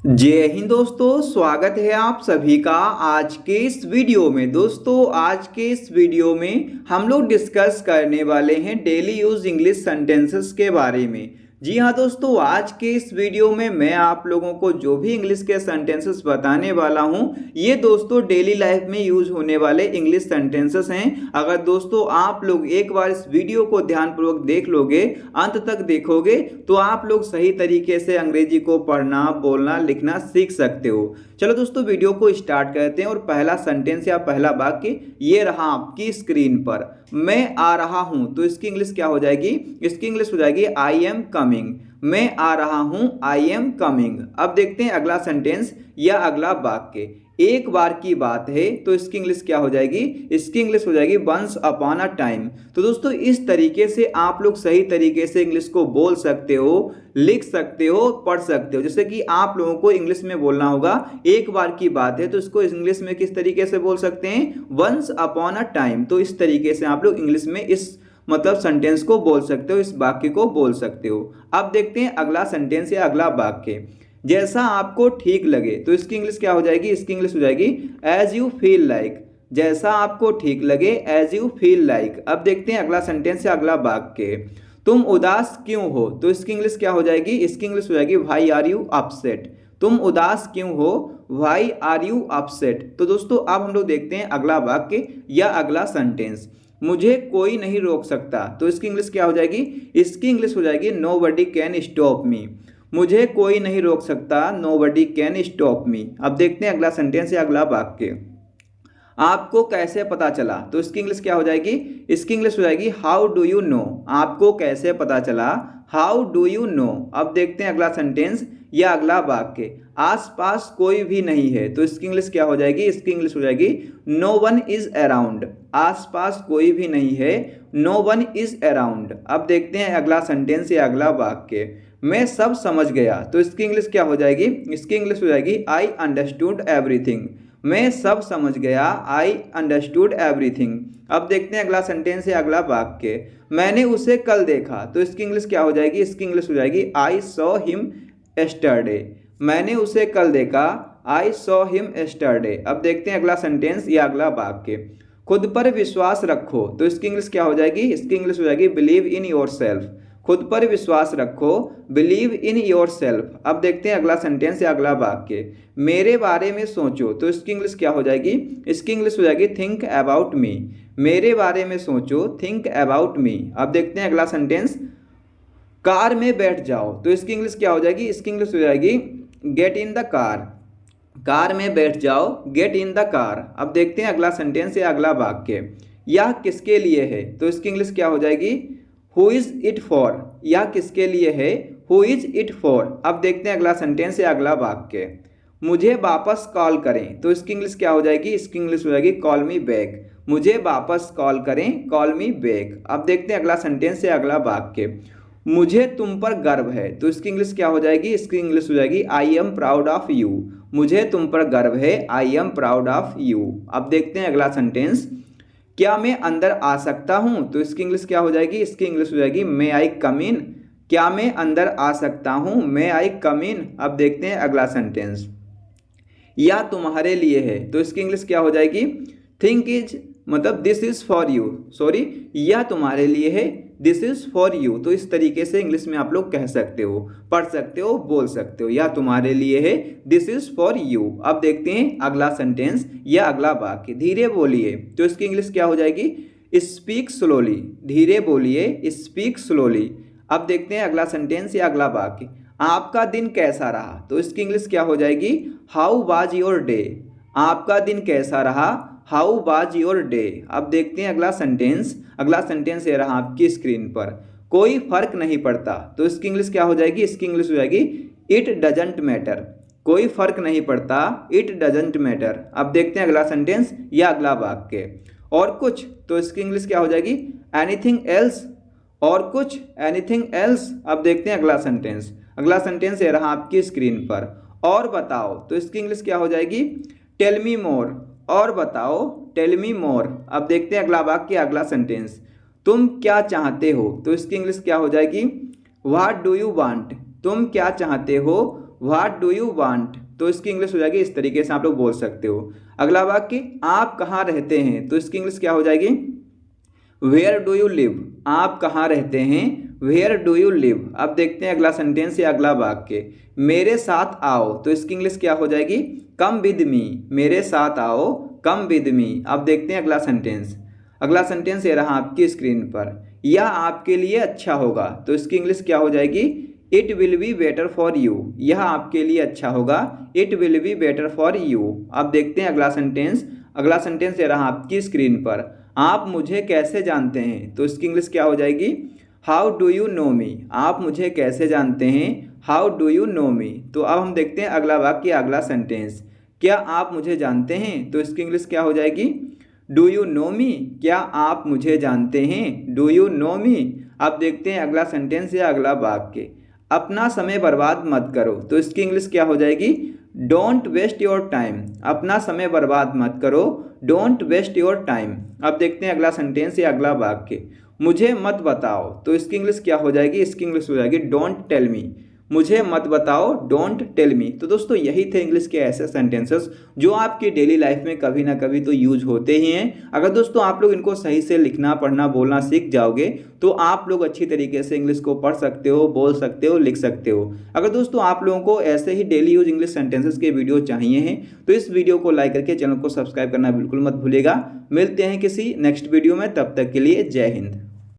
जय हिंद दोस्तों, स्वागत है आप सभी का आज के इस वीडियो में। दोस्तों आज के इस वीडियो में हम लोग डिस्कस करने वाले हैं डेली यूज इंग्लिश सेंटेंसेस के बारे में। जी हाँ दोस्तों, आज के इस वीडियो में मैं आप लोगों को जो भी इंग्लिश के सेंटेंसेस बताने वाला हूँ ये दोस्तों डेली लाइफ में यूज होने वाले इंग्लिश सेंटेंसेस हैं। अगर दोस्तों आप लोग एक बार इस वीडियो को ध्यानपूर्वक देख लोगे, अंत तक देखोगे तो आप लोग सही तरीके से अंग्रेजी को पढ़ना, बोलना, लिखना सीख सकते हो। चलो दोस्तों वीडियो को स्टार्ट करते हैं और पहला सेंटेंस या पहला वाक्य ये रहा आपकी स्क्रीन पर। मैं आ रहा हूं तो इसकी इंग्लिश क्या हो जाएगी? इसकी इंग्लिश हो जाएगी आई एम कमिंग। मैं आ रहा हूं, आई एम कमिंग। अब देखते हैं अगला सेंटेंस या अगला वाक्य। एक बार की बात है तो इसकी इंग्लिश क्या हो जाएगी? इसकी इंग्लिश हो जाएगी वंस अपॉन अ टाइम। तो दोस्तों इस तरीके से आप लोग सही तरीके से इंग्लिश को बोल सकते हो, लिख सकते हो, पढ़ सकते हो। जैसे कि आप लोगों को इंग्लिश में बोलना होगा एक बार की बात है तो इसको इंग्लिश में किस तरीके से बोल सकते हैं? Once upon a time. तो इस तरीके से आप लोग इंग्लिश में इस मतलब सेंटेंस को बोल सकते हो, इस वाक्य को बोल सकते हो। अब देखते हैं अगला सेंटेंस या अगला वाक्य। जैसा आपको ठीक लगे तो इसकी इंग्लिश क्या हो जाएगी? इसकी इंग्लिश हो जाएगी एज यू फील लाइक। जैसा आपको ठीक लगे, एज यू फील लाइक। अब देखते हैं अगला सेंटेंस या अगला वाक्य। तुम उदास क्यों हो तो इसकी इंग्लिश क्या हो जाएगी? इसकी इंग्लिश हो जाएगी व्हाई आर यू अपसेट। तुम उदास क्यों हो, व्हाई आर यू अपसेट। तो दोस्तों अब हम लोग देखते हैं अगला वाक्य या अगला सेंटेंस। मुझे कोई नहीं रोक सकता तो इसकी इंग्लिश क्या हो जाएगी? इसकी इंग्लिश हो जाएगी नोबडी कैन स्टॉप मी। मुझे कोई नहीं रोक सकता, नोबडी कैन स्टॉप मी। अब देखते हैं अगला सेंटेंस या अगला वाक्य। आपको कैसे पता चला तो इसकी इंग्लिश क्या हो जाएगी? इसकी इंग्लिश हो जाएगी हाउ डू यू नो। आपको कैसे पता चला, हाउ डू यू नो। अब देखते हैं अगला सेंटेंस या अगला वाक्य। आसपास कोई भी नहीं है तो इसकी इंग्लिश क्या हो जाएगी? इसकी इंग्लिश हो जाएगी नो वन इज अराउंड। आसपास कोई भी नहीं है, नो वन इज अराउंड। अब देखते हैं अगला सेंटेंस या अगला वाक्य। मैं सब समझ गया तो इसकी इंग्लिश क्या हो जाएगी? इसकी इंग्लिश हो जाएगी आई अंडरस्टूड एवरीथिंग। मैं सब समझ गया, आई अंडरस्टूड एवरीथिंग। अब देखते हैं अगला सेंटेंस या अगला वाक्य। मैंने उसे कल देखा तो इसकी इंग्लिश क्या हो जाएगी? इसकी इंग्लिश हो जाएगी आई सॉ हिम एस्टरडे। मैंने उसे कल देखा, आई सॉ हिम एस्टरडे। अब देखते हैं अगला सेंटेंस या अगला वाक्य। खुद पर विश्वास रखो तो इसकी इंग्लिश क्या हो जाएगी? इसकी इंग्लिश हो जाएगी बिलीव इन योर सेल्फ। खुद पर विश्वास रखो, बिलीव इन योर सेल्फ। अब देखते हैं अगला सेंटेंस या अगला वाक्य। मेरे बारे में सोचो तो इसकी इंग्लिश क्या हो जाएगी? इसकी इंग्लिश हो जाएगी थिंक अबाउट मी। मेरे बारे में सोचो, थिंक अबाउट मी। अब देखते हैं अगला सेंटेंस। कार में बैठ जाओ तो इसकी इंग्लिश क्या हो जाएगी? इसकी इंग्लिश हो जाएगी get in the car. Car में बैठ जाओ, गेट इन द कार। अब देखते हैं अगला सेंटेंस या अगला वाक्य। यह किसके लिए है तो इसकी इंग्लिश क्या हो जाएगी? Who is it for. यह किसके लिए है, हु इज इट फॉर। अब देखते हैं अगला सेंटेंस या अगला वाक्य। मुझे वापस कॉल करें तो इसकी इंग्लिश क्या हो जाएगी? इसकी इंग्लिश हो जाएगी कॉल मी बैक। मुझे वापस कॉल करें, कॉल मी बैक। अब देखते हैं अगला सेंटेंस या अगला वाक्य। मुझे तुम पर गर्व है तो इसकी इंग्लिश क्या हो जाएगी? इसकी इंग्लिश हो जाएगी I am proud of you. मुझे तुम पर गर्व है, I am proud of you. अब देखते हैं अगला सेंटेंस। क्या मैं अंदर आ सकता हूं तो इसकी इंग्लिश क्या हो जाएगी? इसकी इंग्लिश हो जाएगी मे आई कम इन। क्या मैं अंदर आ सकता हूं, मे आई कम इन। अब देखते हैं अगला सेंटेंस। या तुम्हारे लिए है तो इसकी इंग्लिश क्या हो जाएगी? थिंक इज मतलब this is for you. Sorry, यह तुम्हारे लिए है, दिस इज फॉर यू। तो इस तरीके से इंग्लिश में आप लोग कह सकते हो, पढ़ सकते हो, बोल सकते हो। यह तुम्हारे लिए है, दिस इज फॉर यू। अब देखते हैं अगला सेंटेंस या अगला वाक्य। धीरे बोलिए तो इसकी इंग्लिश क्या हो जाएगी? Speak slowly. धीरे बोलिए, स्पीक स्लोली। अब देखते हैं अगला सेंटेंस या अगला वाक्य। आपका दिन कैसा रहा तो इसकी इंग्लिश क्या हो जाएगी? How was your day. आपका दिन कैसा रहा, हाउ वाज योर डे। अब देखते हैं अगला सेंटेंस। अगला सेंटेंस ये रहा आपकी स्क्रीन पर। कोई फर्क नहीं पड़ता तो इसकी इंग्लिश क्या हो जाएगी? इसकी इंग्लिश हो जाएगी इट डजंट मैटर। कोई फर्क नहीं पड़ता, इट डजंट मैटर। अब देखते हैं अगला सेंटेंस या अगला वाक्य। और कुछ तो इसकी इंग्लिश क्या हो जाएगी? Anything else. और कुछ, एनीथिंग एल्स। अब देखते हैं अगला सेंटेंस। अगला सेंटेंस ये रहा आपकी स्क्रीन पर। और बताओ तो इसकी इंग्लिश क्या हो जाएगी? टेल मी मोर। और बताओ, टेल मी मोर। अब देखते हैं अगला वाक्य, अगला सेंटेंस। तुम क्या चाहते हो तो इसकी इंग्लिश क्या हो जाएगी? What do you want. तुम क्या चाहते हो, व्हाट डू यू वांट, तो इसकी इंग्लिश हो जाएगी इस तरीके से आप लोग बोल सकते हो। अगला वाक्य, आप कहाँ रहते हैं, तो इसकी इंग्लिश क्या हो जाएगी, वेयर डू यू लिव, आप कहाँ रहते हैं, वेयर डू यू लिव। अब देखते हैं अगला सेंटेंस या अगला वाक्य, मेरे साथ आओ, तो इसकी इंग्लिश क्या हो जाएगी, कम विद मी, मेरे साथ आओ, कम विद मी। अब देखते हैं अगला सेंटेंस। अगला सेंटेंस ये रहा आपकी स्क्रीन पर, यह आपके लिए अच्छा होगा, तो इसकी इंग्लिश क्या हो जाएगी, it will be better for you, यह आपके लिए अच्छा होगा, it will be better for you. अब देखते हैं अगला सेंटेंस। अगला सेंटेंस ये रहा आपकी स्क्रीन पर, आप मुझे कैसे जानते हैं, तो इसकी इंग्लिश क्या हो जाएगी, हाउ डू यू नो मी, आप मुझे कैसे जानते हैं, हाउ डू यू नो मी। तो अब हम देखते हैं अगला वाक्य, अगला सेंटेंस, क्या आप मुझे जानते हैं, तो इसकी इंग्लिश क्या हो जाएगी, डू यू नो मी, क्या आप मुझे जानते हैं, डू यू नो मी। अब देखते हैं अगला सेंटेंस या अगला वाक्य, अपना समय बर्बाद मत करो, तो इसकी इंग्लिश क्या हो जाएगी, डोंट वेस्ट योर टाइम, अपना समय बर्बाद मत करो, डोंट वेस्ट योर टाइम। अब देखते हैं अगला सेंटेंस या अगला वाक्य, मुझे मत बताओ, तो इसकी इंग्लिश क्या हो जाएगी, इसकी इंग्लिश हो जाएगी डोंट टेल मी, मुझे मत बताओ, डोंट टेल मी। तो दोस्तों यही थे इंग्लिश के ऐसे सेंटेंसेस जो आपकी डेली लाइफ में कभी ना कभी तो यूज होते ही हैं। अगर दोस्तों आप लोग इनको सही से लिखना पढ़ना बोलना सीख जाओगे तो आप लोग अच्छी तरीके से इंग्लिश को पढ़ सकते हो, बोल सकते हो, लिख सकते हो। अगर दोस्तों आप लोगों को ऐसे ही डेली यूज इंग्लिश सेंटेंसेस के वीडियो चाहिए हैं तो इस वीडियो को लाइक करके चैनल को सब्सक्राइब करना बिल्कुल मत भूलिएगा। मिलते हैं किसी नेक्स्ट वीडियो में, तब तक के लिए जय हिंद।